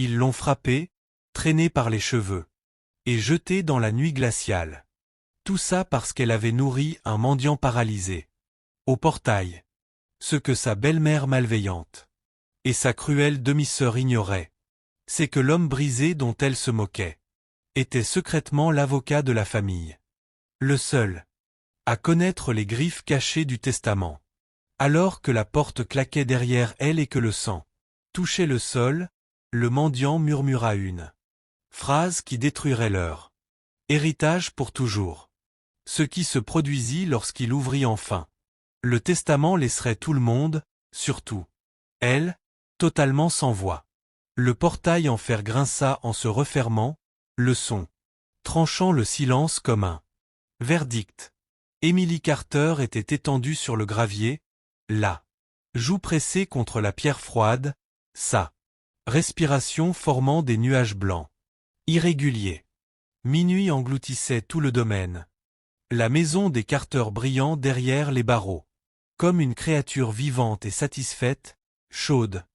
Ils l'ont frappé, traîné par les cheveux, et jeté dans la nuit glaciale. Tout ça parce qu'elle avait nourri un mendiant paralysé. Au portail. Ce que sa belle-mère malveillante et sa cruelle demi-sœur ignoraient, c'est que l'homme brisé dont elle se moquait était secrètement l'avocat de la famille. Le seul à connaître les griffes cachées du testament. Alors que la porte claquait derrière elle et que le sang touchait le sol, le mendiant murmura une phrase qui détruirait leur héritage pour toujours. Ce qui se produisit lorsqu'il ouvrit enfin. Le testament laisserait tout le monde, surtout elle, totalement sans voix. Le portail en fer grinça en se refermant, le son tranchant le silence comme un verdict. Emily Carter était étendue sur le gravier, la joue pressée contre la pierre froide, sa respiration formant des nuages blancs, irréguliers. Minuit engloutissait tout le domaine. La maison des Carter brillant derrière les barreaux, comme une créature vivante et satisfaite, chaude,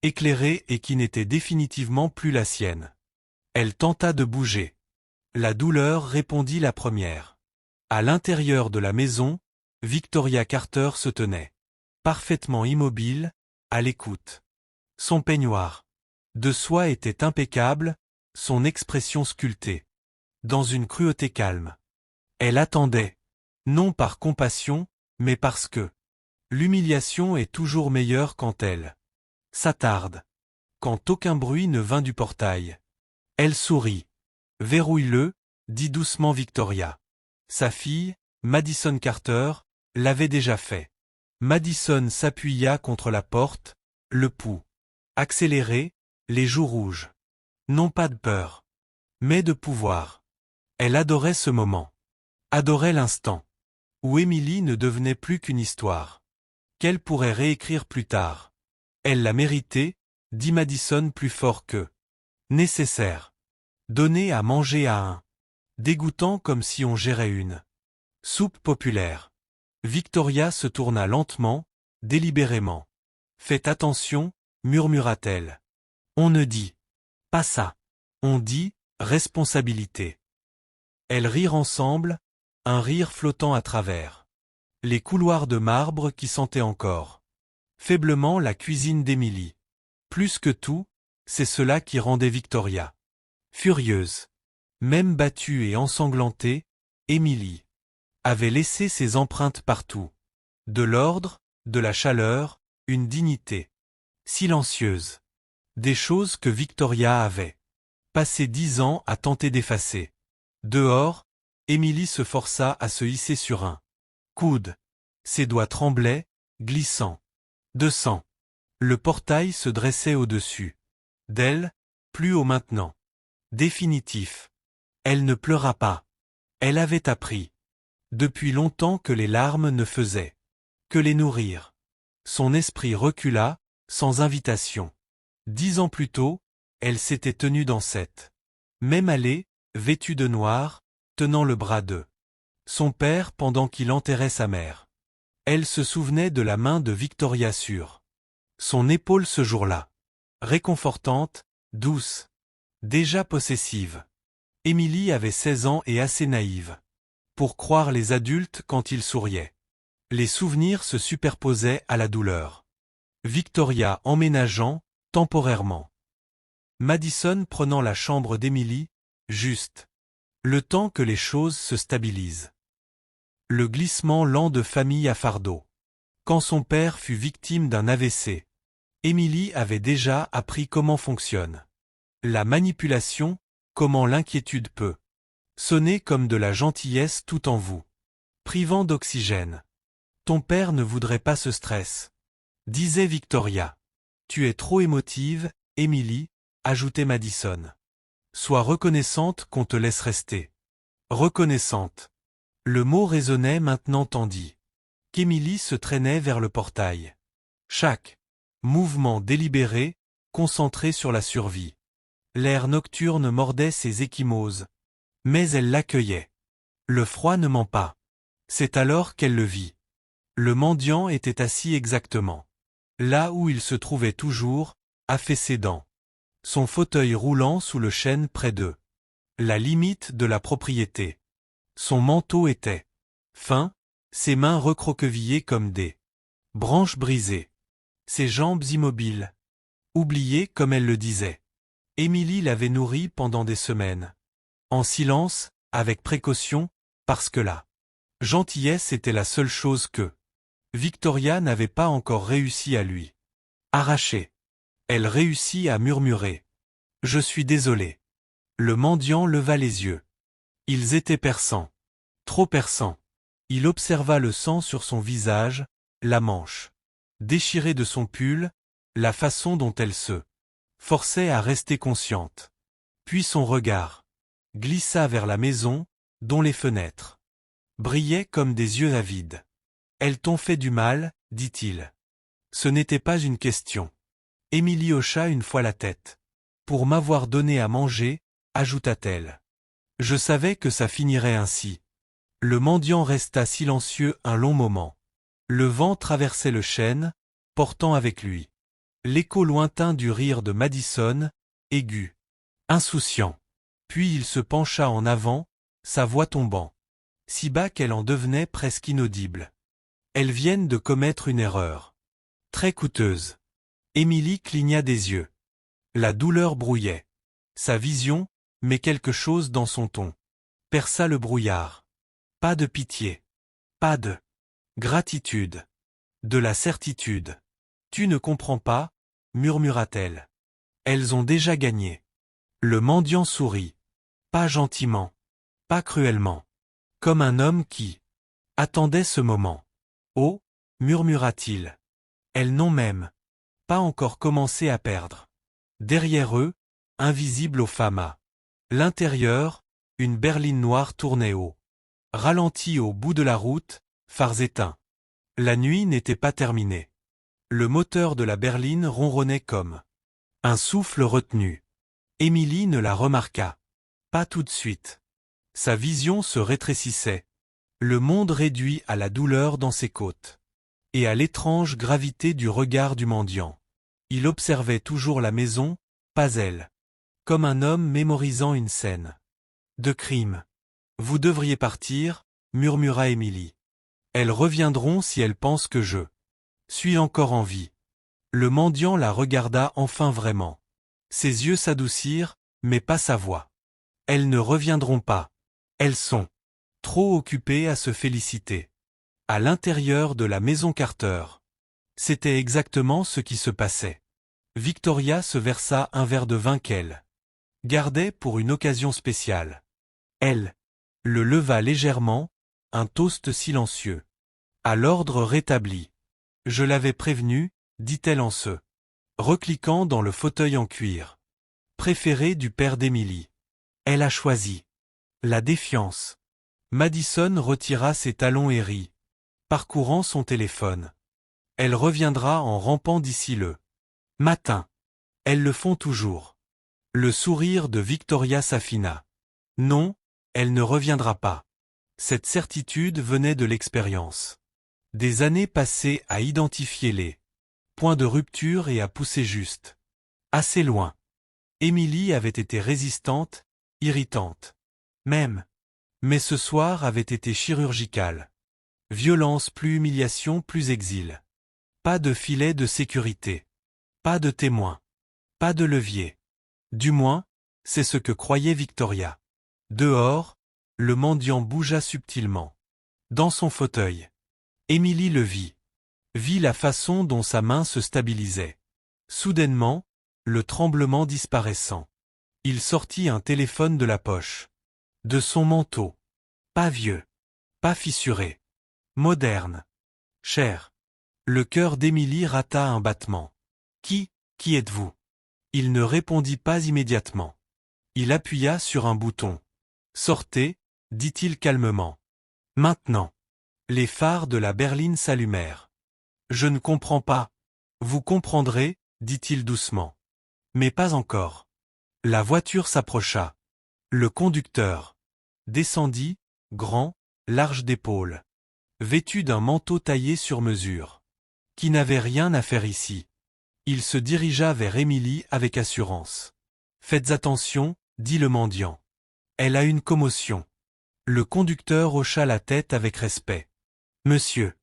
éclairée et qui n'était définitivement plus la sienne. Elle tenta de bouger. La douleur répondit la première. À l'intérieur de la maison, Victoria Carter se tenait, parfaitement immobile, à l'écoute. Son peignoir de soie était impeccable, son expression sculptée, dans une cruauté calme. Elle attendait, non par compassion, mais parce que l'humiliation est toujours meilleure quand elle s'attarde, quand aucun bruit ne vint du portail. Elle sourit. Verrouille-le, dit doucement Victoria. Sa fille, Madison Carter, l'avait déjà fait. Madison s'appuya contre la porte, le pouls accéléré, les joues rouges. Non pas de peur, mais de pouvoir. Elle adorait ce moment. Adorait l'instant où Emily ne devenait plus qu'une histoire qu'elle pourrait réécrire plus tard. Elle l'a mérité, dit Madison plus fort que nécessaire. Donner à manger à un dégoûtant comme si on gérait une soupe populaire. Victoria se tourna lentement, délibérément. Faites attention, murmura-t-elle. On ne dit pas ça. On dit responsabilité. Elles rirent ensemble, un rire flottant à travers les couloirs de marbre qui sentaient encore faiblement la cuisine d'Emily. Plus que tout, c'est cela qui rendait Victoria furieuse. Même battue et ensanglantée, Emily avait laissé ses empreintes partout. De l'ordre, de la chaleur, une dignité silencieuse. Des choses que Victoria avait passé 10 ans à tenter d'effacer. Dehors, Emily se força à se hisser sur un coude. Ses doigts tremblaient, glissant. De sang. Le portail se dressait au-dessus d'elle, plus haut maintenant. Définitif. Elle ne pleura pas. Elle avait appris depuis longtemps que les larmes ne faisaient que les nourrir. Son esprit recula, sans invitation. 10 ans plus tôt, elle s'était tenue dans cette même allée, vêtue de noir, tenant le bras de son père pendant qu'il enterrait sa mère. Elle se souvenait de la main de Victoria sur son épaule ce jour-là. Réconfortante, douce, déjà possessive. Emily avait 16 ans et assez naïve pour croire les adultes quand ils souriaient. Les souvenirs se superposaient à la douleur. Victoria emménageant, temporairement. Madison prenant la chambre d'Emily, juste le temps que les choses se stabilisent. Le glissement lent de famille à fardeau. Quand son père fut victime d'un AVC, Emily avait déjà appris comment fonctionne la manipulation, comment l'inquiétude peut sonner comme de la gentillesse tout en vous privant d'oxygène. Ton père ne voudrait pas ce stress, disait Victoria. Tu es trop émotive, Emily, ajoutait Madison. Sois reconnaissante qu'on te laisse rester. Reconnaissante. Le mot résonnait maintenant tandis qu'Emily se traînait vers le portail. Chaque mouvement délibéré, concentré sur la survie. L'air nocturne mordait ses ecchymoses. Mais elle l'accueillait. Le froid ne ment pas. C'est alors qu'elle le vit. Le mendiant était assis exactement là où il se trouvait toujours, affaissé dans son fauteuil roulant sous le chêne près d'eux. La limite de la propriété. Son manteau était fin, ses mains recroquevillées comme des branches brisées. Ses jambes immobiles. Oubliées comme elle le disait. Émilie l'avait nourri pendant des semaines. En silence, avec précaution, parce que la gentillesse était la seule chose que Victoria n'avait pas encore réussi à lui arracher. Elle réussit à murmurer. « Je suis désolé. » Le mendiant leva les yeux. Ils étaient perçants. Trop perçants. Il observa le sang sur son visage, la manche déchirée de son pull, la façon dont elle se forçait à rester consciente. Puis son regard glissa vers la maison, dont les fenêtres brillaient comme des yeux avides. « Elles t'ont fait du mal, dit-il. Ce n'était pas une question. Émilie hocha une fois la tête. Pour m'avoir donné à manger, ajouta-t-elle. Je savais que ça finirait ainsi. Le mendiant resta silencieux un long moment. Le vent traversait le chêne, portant avec lui l'écho lointain du rire de Madison, aigu, insouciant. Puis il se pencha en avant, sa voix tombant si bas qu'elle en devenait presque inaudible. Elles viennent de commettre une erreur très coûteuse. Émilie cligna des yeux. La douleur brouillait sa vision, mais quelque chose dans son ton perça le brouillard. Pas de pitié. Pas de gratitude. De la certitude. Tu ne comprends pas, murmura-t-elle. Elles ont déjà gagné. Le mendiant sourit. Pas gentiment. Pas cruellement. Comme un homme qui attendait ce moment. Oh, murmura-t-il. Elles n'ont même pas encore commencé à perdre. Derrière eux, invisible aux femmes à l'intérieur, une berline noire tournait haut. Ralenti au bout de la route, phares éteints. La nuit n'était pas terminée. Le moteur de la berline ronronnait comme un souffle retenu. Émilie ne la remarqua pas tout de suite. Sa vision se rétrécissait. Le monde réduit à la douleur dans ses côtes. Et à l'étrange gravité du regard du mendiant. Il observait toujours la maison, pas elle. Comme un homme mémorisant une scène de crime. Vous devriez partir, murmura Émilie. Elles reviendront si elles pensent que je suis encore en vie. Le mendiant la regarda enfin vraiment. Ses yeux s'adoucirent, mais pas sa voix. Elles ne reviendront pas. Elles sont trop occupées à se féliciter. À l'intérieur de la maison Carter. C'était exactement ce qui se passait. Victoria se versa un verre de vin qu'elle gardait pour une occasion spéciale. Elle le leva légèrement, un toast silencieux. À l'ordre rétabli. Je l'avais prévenu, dit-elle en se recliquant dans le fauteuil en cuir. Préféré du père d'Émilie. Elle a choisi la défiance. Madison retira ses talons et rit, parcourant son téléphone. Elle reviendra en rampant d'ici le matin. Elles le font toujours. Le sourire de Victoria s'affina. Non, elle ne reviendra pas. Cette certitude venait de l'expérience. Des années passées à identifier les points de rupture et à pousser juste. Assez loin. Émilie avait été résistante, irritante. Même. Mais ce soir avait été chirurgical. Violence plus humiliation plus exil. Pas de filet de sécurité. Pas de témoin. Pas de levier. Du moins, c'est ce que croyait Victoria. Dehors, le mendiant bougea subtilement. Dans son fauteuil. Émilie le vit. Vit la façon dont sa main se stabilisait. Soudainement, le tremblement disparaissant. Il sortit un téléphone de la poche. De son manteau. Pas vieux. Pas fissuré. Moderne. Cher. Le cœur d'Émilie rata un battement. Qui êtes-vous? Il ne répondit pas immédiatement. Il appuya sur un bouton. Sortez, dit-il calmement. Maintenant. Les phares de la berline s'allumèrent. Je ne comprends pas. Vous comprendrez, dit-il doucement. Mais pas encore. La voiture s'approcha. Le conducteur descendit, grand, large d'épaules, vêtu d'un manteau taillé sur mesure, qui n'avait rien à faire ici. Il se dirigea vers Émilie avec assurance. Faites attention, dit le mendiant. Elle a une commotion. Le conducteur hocha la tête avec respect. Monsieur.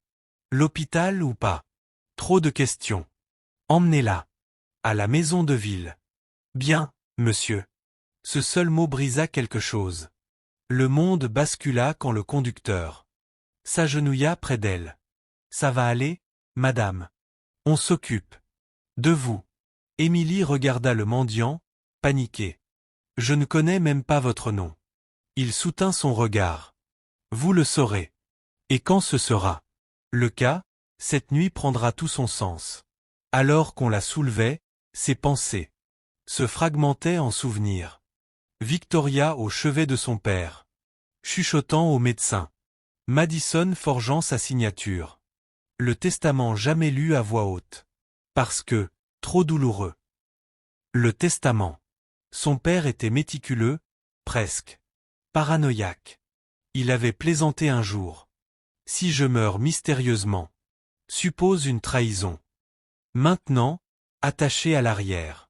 L'hôpital ou pas? Trop de questions. Emmenez-la. À la maison de ville. Bien, monsieur. Ce seul mot brisa quelque chose. Le monde bascula quand le conducteur s'agenouilla près d'elle. Ça va aller, madame? On s'occupe de vous. Émilie regarda le mendiant, paniquée. Je ne connais même pas votre nom. Il soutint son regard. Vous le saurez. Et quand ce sera le cas, cette nuit prendra tout son sens. Alors qu'on la soulevait, ses pensées se fragmentaient en souvenirs. Victoria au chevet de son père, chuchotant au médecin. Madison forgeant sa signature. Le testament jamais lu à voix haute. Parce que, trop douloureux. Le testament. Son père était méticuleux, presque paranoïaque. Il avait plaisanté un jour. Si je meurs mystérieusement, suppose une trahison. Maintenant, attaché à l'arrière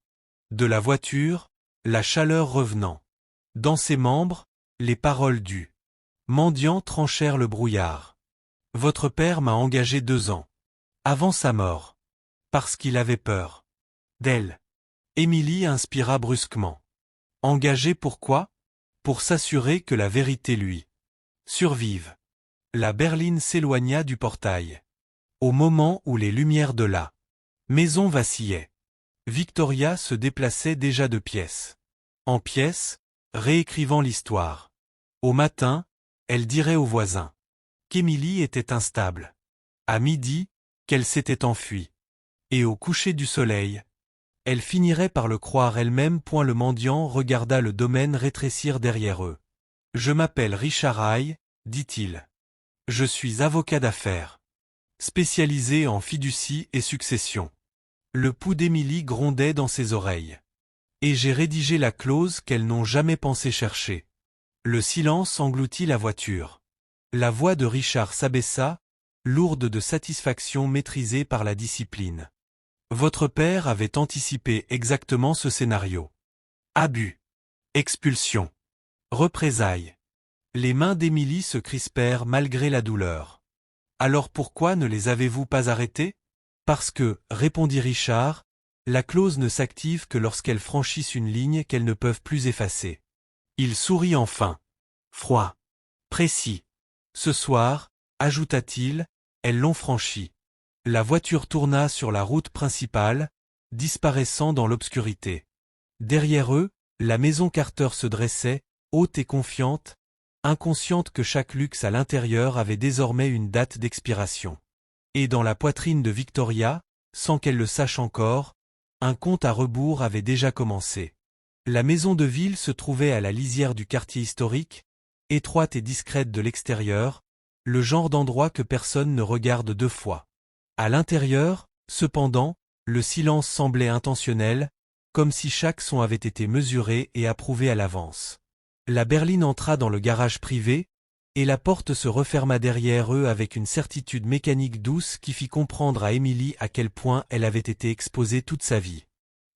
de la voiture, la chaleur revenant. Dans ses membres, les paroles du mendiant tranchèrent le brouillard. Votre père m'a engagé 2 ans. Avant sa mort. Parce qu'il avait peur d'elle. Émilie inspira brusquement. Engagé pourquoi? Pour s'assurer que la vérité lui survive. La berline s'éloigna du portail. Au moment où les lumières de la maison vacillaient, Victoria se déplaçait déjà de pièce en pièce, réécrivant l'histoire. Au matin, elle dirait aux voisins qu'Émilie était instable. À midi, qu'elle s'était enfuie. Et au coucher du soleil, elle finirait par le croire elle-même. Le mendiant regarda le domaine rétrécir derrière eux. Je m'appelle Richard Haye, dit-il. Je suis avocat d'affaires, spécialisé en fiducie et succession. Le pouls d'Émilie grondait dans ses oreilles. Et j'ai rédigé la clause qu'elles n'ont jamais pensé chercher. Le silence engloutit la voiture. La voix de Richard s'abaissa, lourde de satisfaction maîtrisée par la discipline. Votre père avait anticipé exactement ce scénario. Abus. Expulsion. Représailles. Les mains d'Émilie se crispèrent malgré la douleur. Alors pourquoi ne les avez-vous pas arrêtés? Parce que, répondit Richard, la clause ne s'active que lorsqu'elles franchissent une ligne qu'elles ne peuvent plus effacer. Il sourit enfin. Froid. Précis. Ce soir, ajouta-t-il, elles l'ont franchi. La voiture tourna sur la route principale, disparaissant dans l'obscurité. Derrière eux, la maison Carter se dressait, haute et confiante, inconsciente que chaque luxe à l'intérieur avait désormais une date d'expiration. Et dans la poitrine de Victoria, sans qu'elle le sache encore, un compte à rebours avait déjà commencé. La maison de ville se trouvait à la lisière du quartier historique, étroite et discrète de l'extérieur, le genre d'endroit que personne ne regarde 2 fois. À l'intérieur, cependant, le silence semblait intentionnel, comme si chaque son avait été mesuré et approuvé à l'avance. La berline entra dans le garage privé, et la porte se referma derrière eux avec une certitude mécanique douce qui fit comprendre à Émilie à quel point elle avait été exposée toute sa vie.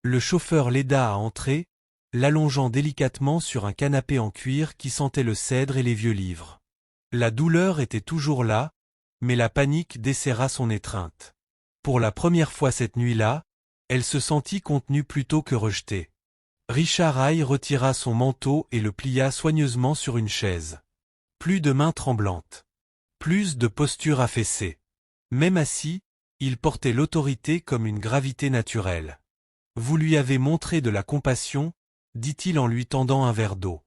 Le chauffeur l'aida à entrer, l'allongeant délicatement sur un canapé en cuir qui sentait le cèdre et les vieux livres. La douleur était toujours là, mais la panique desserra son étreinte. Pour la première fois cette nuit-là, elle se sentit contenue plutôt que rejetée. Richard Haye retira son manteau et le plia soigneusement sur une chaise. Plus de mains tremblantes. Plus de posture affaissée. Même assis, il portait l'autorité comme une gravité naturelle. Vous lui avez montré de la compassion, dit-il en lui tendant un verre d'eau.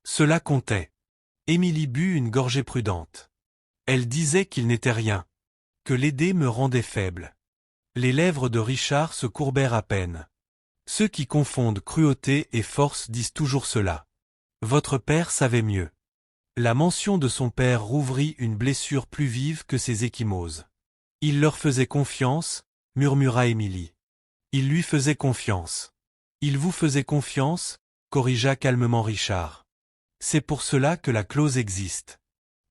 Cela comptait. Émilie but une gorgée prudente. Elle disait qu'il n'était rien. Que l'aider me rendait faible. Les lèvres de Richard se courbèrent à peine. Ceux qui confondent cruauté et force disent toujours cela. Votre père savait mieux. La mention de son père rouvrit une blessure plus vive que ses ecchymoses. Il leur faisait confiance, murmura Émilie. Il lui faisait confiance. Il vous faisait confiance, corrigea calmement Richard. C'est pour cela que la clause existe.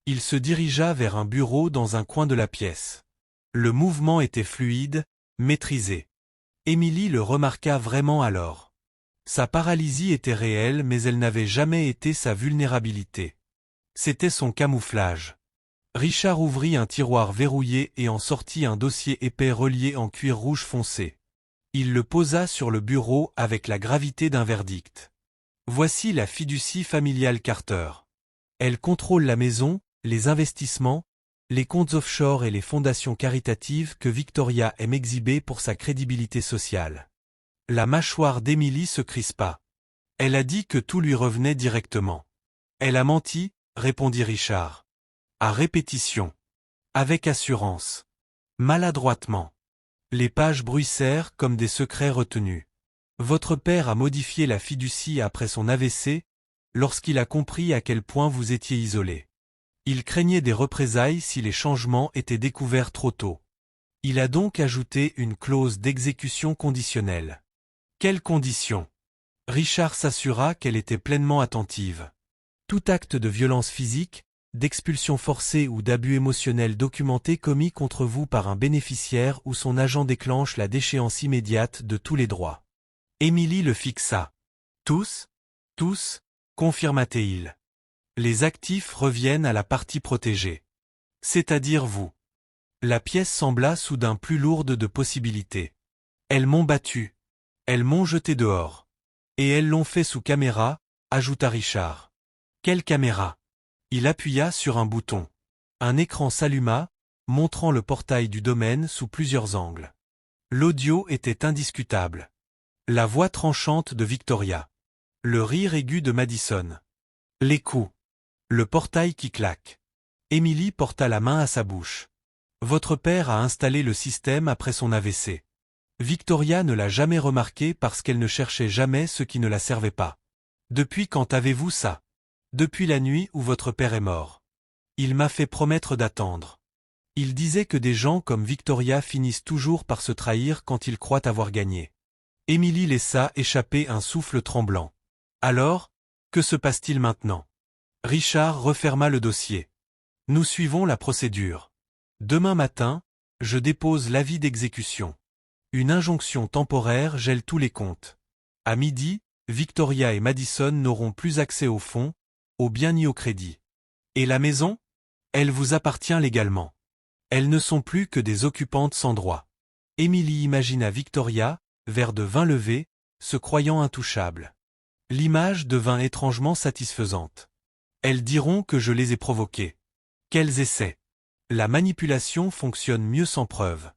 Il se dirigea vers un bureau dans un coin de la pièce. Le mouvement était fluide, maîtrisé. Émilie le remarqua vraiment alors. Sa paralysie était réelle mais elle n'avait jamais été sa vulnérabilité. C'était son camouflage. Richard ouvrit un tiroir verrouillé et en sortit un dossier épais relié en cuir rouge foncé. Il le posa sur le bureau avec la gravité d'un verdict. Voici la fiducie familiale Carter. Elle contrôle la maison, les investissements, les comptes offshore et les fondations caritatives que Victoria aime exhiber pour sa crédibilité sociale. La mâchoire d'Emily se crispa. Elle a dit que tout lui revenait directement. Elle a menti, répondit Richard. À répétition. Avec assurance. Maladroitement. Les pages bruissèrent comme des secrets retenus. Votre père a modifié la fiducie après son AVC, lorsqu'il a compris à quel point vous étiez isolé. Il craignait des représailles si les changements étaient découverts trop tôt. Il a donc ajouté une clause d'exécution conditionnelle. Quelles conditions? Richard s'assura qu'elle était pleinement attentive. Tout acte de violence physique, d'expulsion forcée ou d'abus émotionnel documenté commis contre vous par un bénéficiaire ou son agent déclenche la déchéance immédiate de tous les droits. Émilie le fixa. Tous, confirma-t-il. Les actifs reviennent à la partie protégée. C'est-à-dire vous. La pièce sembla soudain plus lourde de possibilités. Elles m'ont battu. Elles m'ont jeté dehors. Et elles l'ont fait sous caméra, ajouta Richard. Quelle caméra? Il appuya sur un bouton. Un écran s'alluma, montrant le portail du domaine sous plusieurs angles. L'audio était indiscutable. La voix tranchante de Victoria. Le rire aigu de Madison. Les coups. Le portail qui claque. Emily porta la main à sa bouche. Votre père a installé le système après son AVC. Victoria ne l'a jamais remarqué parce qu'elle ne cherchait jamais ce qui ne la servait pas. Depuis quand avez-vous ça? Depuis la nuit où votre père est mort. Il m'a fait promettre d'attendre. Il disait que des gens comme Victoria finissent toujours par se trahir quand ils croient avoir gagné. Émilie laissa échapper un souffle tremblant. Alors, que se passe-t-il maintenant? Richard referma le dossier. Nous suivons la procédure. Demain matin, je dépose l'avis d'exécution. Une injonction temporaire gèle tous les comptes. À midi, Victoria et Madison n'auront plus accès aux fonds, aux biens ni au crédit. Et la maison? Elle vous appartient légalement. Elles ne sont plus que des occupantes sans droit. Émilie imagina Victoria, verre de vin levé, se croyant intouchable. L'image devint étrangement satisfaisante. Elles diront que je les ai provoquées. Quels essais! La manipulation fonctionne mieux sans preuve.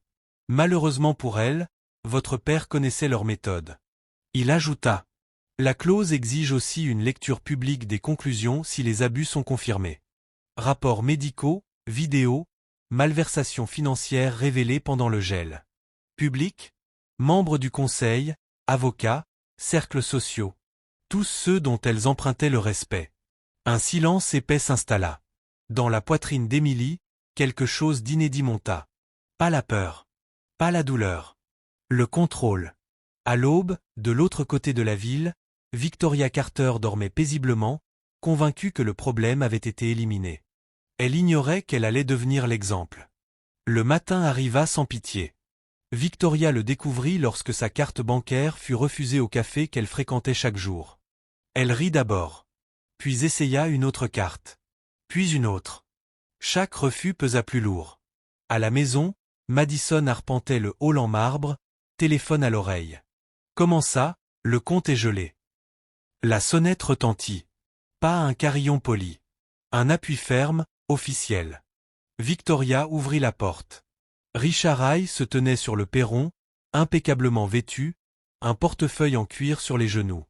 Malheureusement pour elles, votre père connaissait leur méthode. Il ajouta. La clause exige aussi une lecture publique des conclusions si les abus sont confirmés. Rapports médicaux, vidéos, malversations financières révélées pendant le gel. Public, membres du conseil, avocats, cercles sociaux. Tous ceux dont elles empruntaient le respect. Un silence épais s'installa. Dans la poitrine d'Émilie, quelque chose d'inédit monta. Pas la peur. Pas la douleur. Le contrôle. À l'aube, de l'autre côté de la ville, Victoria Carter dormait paisiblement, convaincue que le problème avait été éliminé. Elle ignorait qu'elle allait devenir l'exemple. Le matin arriva sans pitié. Victoria le découvrit lorsque sa carte bancaire fut refusée au café qu'elle fréquentait chaque jour. Elle rit d'abord. Puis essaya une autre carte. Puis une autre. Chaque refus pesa plus lourd. À la maison, Madison arpentait le hall en marbre, téléphone à l'oreille. Comment ça, le compte est gelé? La sonnette retentit. Pas un carillon poli. Un appui ferme, officiel. Victoria ouvrit la porte. Richard Hay se tenait sur le perron, impeccablement vêtu, un portefeuille en cuir sur les genoux.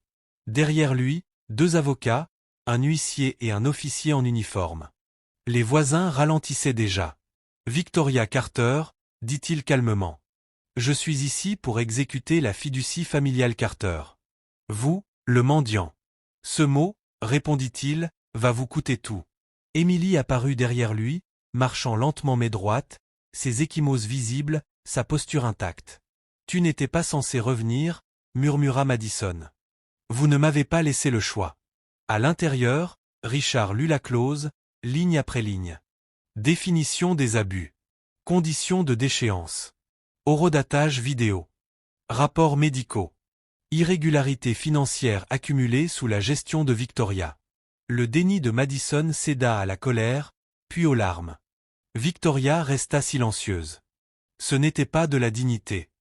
Derrière lui, 2 avocats, un huissier et un officier en uniforme. Les voisins ralentissaient déjà. Victoria Carter, dit-il calmement. Je suis ici pour exécuter la fiducie familiale Carter. Vous, le mendiant. Ce mot, répondit-il, va vous coûter tout. Émilie apparut derrière lui, marchant lentement mais droite, ses ecchymoses visibles, sa posture intacte. Tu n'étais pas censé revenir, murmura Madison. Vous ne m'avez pas laissé le choix. À l'intérieur, Richard lut la clause, ligne après ligne. Définition des abus. Conditions de déchéance. Horodatage vidéo. Rapports médicaux. Irrégularité financière accumulée sous la gestion de Victoria. Le déni de Madison céda à la colère, puis aux larmes. Victoria resta silencieuse. Ce n'était pas de la dignité.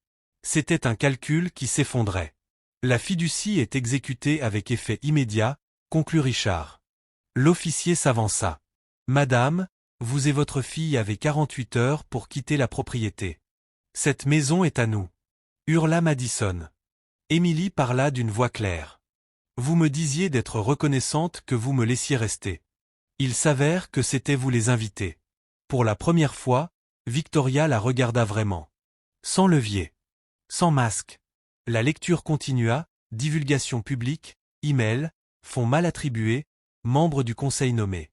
C'était un calcul qui s'effondrait. La fiducie est exécutée avec effet immédiat, conclut Richard. L'officier s'avança. Madame, vous et votre fille avez 48 heures pour quitter la propriété. Cette maison est à nous. Hurla Madison. Émilie parla d'une voix claire. Vous me disiez d'être reconnaissante que vous me laissiez rester. Il s'avère que c'était vous les invités. Pour la première fois, Victoria la regarda vraiment. Sans levier. Sans masque. La lecture continua, divulgation publique, email, fonds mal attribués, membres du conseil nommé.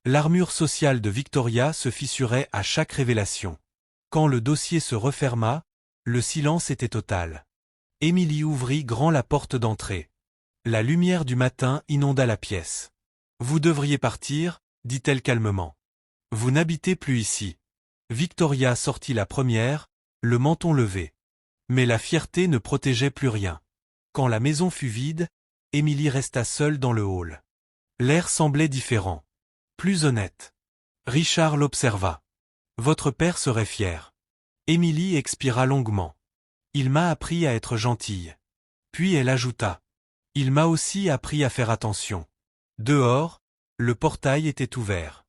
L'armure sociale de Victoria se fissurait à chaque révélation. Quand le dossier se referma, le silence était total. Émilie ouvrit grand la porte d'entrée. La lumière du matin inonda la pièce. Vous devriez partir, dit-elle calmement. Vous n'habitez plus ici. Victoria sortit la première, le menton levé. Mais la fierté ne protégeait plus rien. Quand la maison fut vide, Émilie resta seule dans le hall. L'air semblait différent. Plus honnête. Richard l'observa. Votre père serait fier. Émilie expira longuement. Il m'a appris à être gentille. Puis elle ajouta. Il m'a aussi appris à faire attention. Dehors, le portail était ouvert.